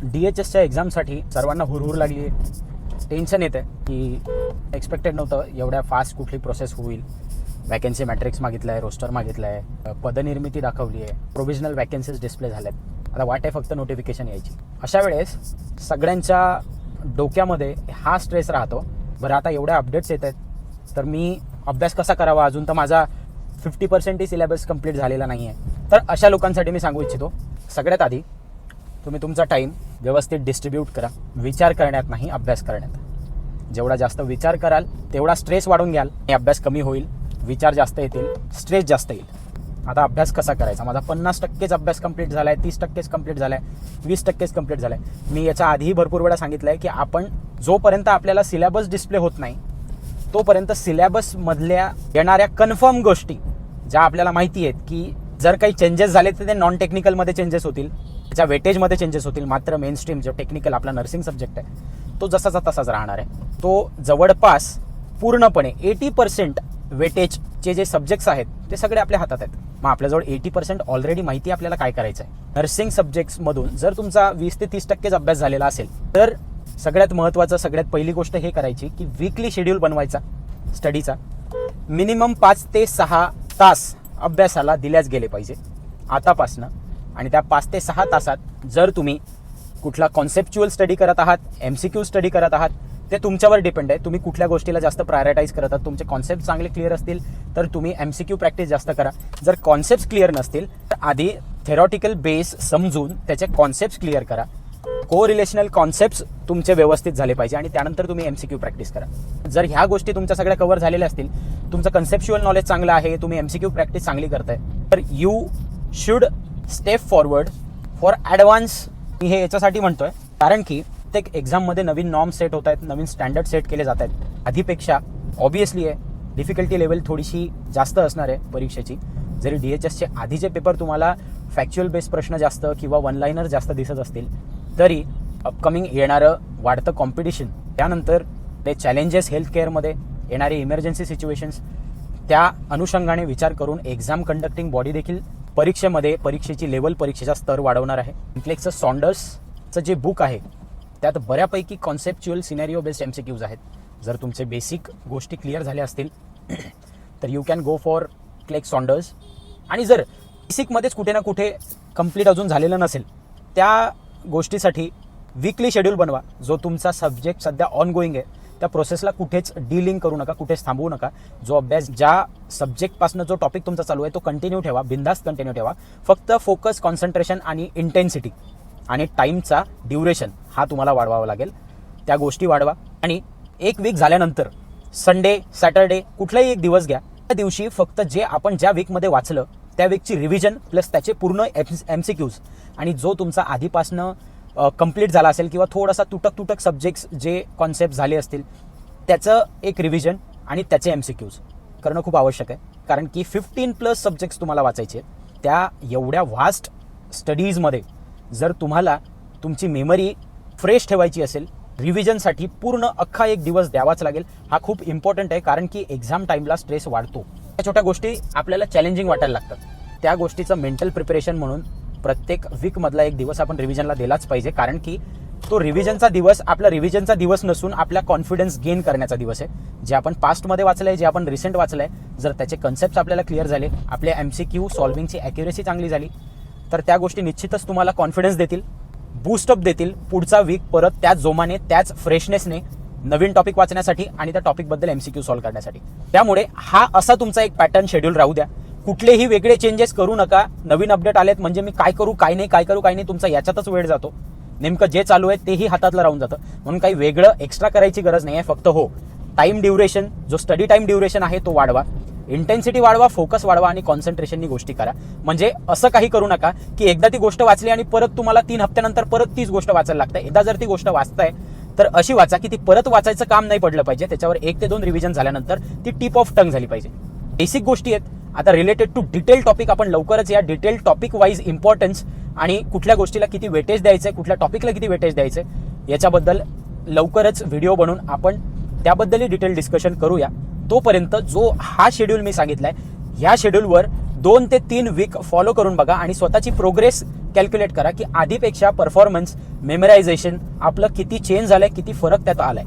DHSच्या एक्झामसाठी सर्वांना हुरहुर लागली आहे, टेन्शन येतं की एक्सपेक्टेड नव्हतं एवढ्या फास्ट कुठली प्रोसेस होईल. वॅकन्सी मॅट्रिक्स मागितलं आहे, रोस्टर मागितलं आहे, पदनिर्मिती दाखवली आहे, प्रोव्हिजनल वॅकन्सीज डिस्प्ले झाल्यात. आता वाट आहे फक्त नोटिफिकेशन यायची. अशा वेळेस सगळ्यांच्या डोक्यामध्ये हा स्ट्रेस राहतो, बरं आता एवढ्या अपडेट्स येत आहेत तर मी अभ्यास कसा करावा, अजून तर माझा 50% सिलेबस कंप्लीट झालेला नाही आहे. तर अशा लोकांसाठी मी सांगू इच्छितो, सगळ्यात आधी तुम्ही तुमचा टाईम व्यवस्थित डिस्ट्रीब्यूट करा. विचार करण्यात नाही, अभ्यास करण्यात. जेवढा जास्त विचार कराल तेवढा स्ट्रेस वाढून घ्याल आणि अभ्यास कमी होईल. विचार जास्त येतील, स्ट्रेस जास्त येईल. आता अभ्यास कसा करायचा? माझा 50% अभ्यास कंप्लीट झाला आहे, 30% कंप्लीट झाला आहे, 20% कंप्लीट झाला आहे. मी याच्या आधीही भरपूर वेळा सांगितलं आहे की आपण जोपर्यंत आपल्याला सिलेबस डिस्प्ले होत नाही तोपर्यंत सिलेबसमधल्या येणाऱ्या कन्फर्म गोष्टी ज्या आपल्याला माहिती आहेत की जर काही चेंजेस झाले तर ते नॉन टेक्निकलमध्ये चेंजेस होतील, त्याच्या वेटेजमध्ये चेंजेस होतील. मात्र मेन स्ट्रीम जो टेक्निकल आपला नर्सिंग सब्जेक्ट आहे तो जसाचा तसाच राहणार आहे. तो जवळपास पूर्णपणे 80% वेटेजचे जे सब्जेक्ट्स आहेत ते सगळे आपल्या हातात आहेत. मग आपल्याजवळ 80% ऑलरेडी माहिती आपल्याला काय करायचं आहे. नर्सिंग सब्जेक्ट्समधून जर तुमचा 20 ते 30% अभ्यास झालेला असेल तर सगळ्यात महत्त्वाचं, सगळ्यात पहिली गोष्ट हे करायची की वीकली शेड्यूल बनवायचा स्टडीचा. मिनिमम 5 ते 6 तास अभ्यासाला दिल्याच गेले पाहिजे आतापासनं. आणि त्या 5 ते 6 तासात जर तुम्ही कुठला कॉन्सेप्च्युअल स्टडी करत आहात, MCQ स्टडी करत आहात, ते तुमच्यावर डिपेंड आहे. तुम्ही कुठल्या गोष्टीला जास्त प्रायोरिटाईज करत आहात. तुमचे कॉन्सेप्ट चांगले क्लिअर असतील तर तुम्ही MCQ प्रॅक्टिस जास्त करा. जर कॉन्सेप्ट क्लिअर नसतील तर आधी थेरॉटिकल बेस समजून त्याचे कॉन्सेप्ट क्लिअर करा. को रिलेशनल कॉन्सेप्ट्स तुमचे व्यवस्थित झाले पाहिजे आणि त्यानंतर तुम्ही MCQ प्रॅक्टिस करा. जर ह्या गोष्टी तुमच्या सगळ्या कव्हर झालेल्या असतील, तुमचं कन्सेप्च्युअल नॉलेज चांगलं आहे, तुम्ही MCQ प्रॅक्टिस चांगली करताय, तर you should step forward for advance. मी हे याच्यासाठी म्हणतोय कारण की प्रत्येक एक्झाममध्ये नवीन नॉर्म सेट होत आहेत, नवीन स्टँडर्ड सेट केले जात आहेत. आधीपेक्षा ऑब्व्हियसली आहे डिफिकल्टी लेवल थोडीशी जास्त असणार आहे परीक्षेची. जरी DHSचे आधीचे पेपर तुम्हाला फॅक्च्युअल बेस्ड प्रश्न जास्त किंवा वन लाईनर जास्त दिसत असतील तरी अपकमिंग येणारं वाढतं कॉम्पिटिशन, त्यानंतर ते चॅलेंजेस हेल्थ केअरमध्ये येणारे इमर्जन्सी सिच्युएशन्स, त्या अनुषंगाने विचार करून एक्झाम कंडक्टिंग बॉडी देखील परीक्षेची लेवल, परीक्षेचा स्तर वाढवणार आहे. इन्फ्लेक्स सॉन्डर्सचं जे बुक आहे त्यात बऱ्यापैकी कॉन्सेप्च्युअल सिनेरिओ बेस्ड MCQs आहेत. जर तुमचे बेसिक गोष्टी क्लिअर झाल्या असतील तर you can go for क्लेक्स Saunders. आणि जर बेसिकमध्येच कुठे ना कुठे कंप्लीट अजून झालेलं नसेल त्या गोष्टीसाठी वीकली शेड्यूल बनवा. जो तुमचा सब्जेक्ट सध्या ऑन गोईंग आहे त्या प्रोसेसला कुठेच डिलिंग करू नका, कुठेच थांबवू नका. जो अभ्यास ज्या सब्जेक्टपासून जो टॉपिक तुमचा चालू आहे तो कंटिन्यू ठेवा, बिंदास्त कंटिन्यू ठेवा. फक्त फोकस, कॉन्सन्ट्रेशन आणि इंटेन्सिटी आणि टाईमचा ड्युरेशन हा तुम्हाला वाढवावा लागेल. त्या गोष्टी वाढवा. आणि एक वीक झाल्यानंतर संडे, सॅटर्डे कुठलाही एक दिवस घ्या. त्या दिवशी फक्त जे आपण ज्या वीकमध्ये वाचलं त्या वीकची रिव्हिजन प्लस त्याचे पूर्ण MCQs आणि जो तुमचा आधीपासनं कंप्लीट झाला असेल किंवा थोडासा तुटक सब्जेक्ट्स जे कॉन्सेप्ट झाले असतील त्याचं एक रिव्हिजन आणि त्याचे MCQs करणं खूप आवश्यक आहे. कारण की 15+ सब्जेक्ट्स तुम्हाला वाचायचे. त्या एवढ्या व्हास्ट स्टडीजमध्ये जर तुम्हाला तुमची मेमरी फ्रेश ठेवायची असेल, रिव्हिजनसाठी पूर्ण अख्खा एक दिवस द्यावाच लागेल. हा खूप इम्पॉर्टंट आहे कारण की एक्झाम टाईमला स्ट्रेस वाढतो. त्या छोट्या गोष्टी आपल्याला चॅलेंजिंग वाटायला लागतात. त्या गोष्टीचं मेंटल प्रिपरेशन म्हणून प्रत्येक वीकमधला एक दिवस आपण रिव्हिजनला दिलाच पाहिजे. कारण की तो रिव्हिजनचा दिवस आपला रिव्हिजनचा दिवस नसून आपला कॉन्फिडन्स गेन करण्याचा दिवस आहे. जे आपण पास्टमध्ये वाचलं आहे, जे आपण रिसेंट वाचलं आहे, जर त्याचे कन्सेप्ट आपल्याला क्लिअर झाले, आपले MCQ सॉल्विंगची ॲक्युरेसी चांगली झाली तर त्या गोष्टी निश्चितच तुम्हाला कॉन्फिडन्स देतील, बूस्टअप देतील. पुढचा वीक परत त्याच जोमाने, त्याच फ्रेशनेसने नवीन टॉपिक वाचण्यासाठी आणि त्या टॉपिकबद्दल MCQ सॉल्व्ह करण्यासाठी. त्यामुळे हा असा तुमचा एक पॅटर्न शेड्यूल राहू द्या. कुठलेही वेगळे चेंजेस करू नका. नवीन अपडेट आलेत म्हणजे मी काय करू काय नाही तुमचा याच्यातच वेळ जातो. नेमकं जे चालू आहे तेही हातातलं राहून जातं. म्हणून काही वेगळं एक्स्ट्रा करायची गरज नाही आहे. फक्त हो, टाईम ड्युरेशन, जो स्टडी टाईम ड्युरेशन आहे तो वाढवा, इंटेन्सिटी वाढवा, फोकस वाढवा आणि कॉन्सन्ट्रेशननी गोष्टी करा. म्हणजे असं काही करू नका की एकदा ती गोष्ट वाचली आणि परत तुम्हाला 3 हफ्त्यानंतर परत तीच गोष्ट वाचायला लागते. एकदा जर ती गोष्ट वाचताय तर अशी वाचा की ती परत वाचायचं काम नाही पडलं पाहिजे. त्याच्यावर 1 ते 2 रिव्हिजन झाल्यानंतर ती टिप ऑफ टंग झाली पाहिजे. बेसिक गोष्टी आहेत. आता रिलेटेड टू डिटेल टॉपिक आपण लवकरच या डिटेल टॉपिक वाईज इम्पॉर्टन्स आणि कुठल्या गोष्टीला किती वेटेज द्यायचं, कुठल्या टॉपिकला किती वेटेज द्यायचं याच्याबद्दल लवकरच व्हिडिओ बनवून आपण त्याबद्दलही डिटेल डिस्कशन करूया. तोपर्यंत जो हा शेड्यूल मी सांगितलाय या शेड्यूलवर 2 ते 3 वीक फॉलो करून बघा आणि स्वतःची प्रोग्रेस कॅल्क्युलेट करा की आधीपेक्षा परफॉर्मन्स, मेमरायझेशन आपलं किती चेंज झालंय, किती फरक त्यात आलाय.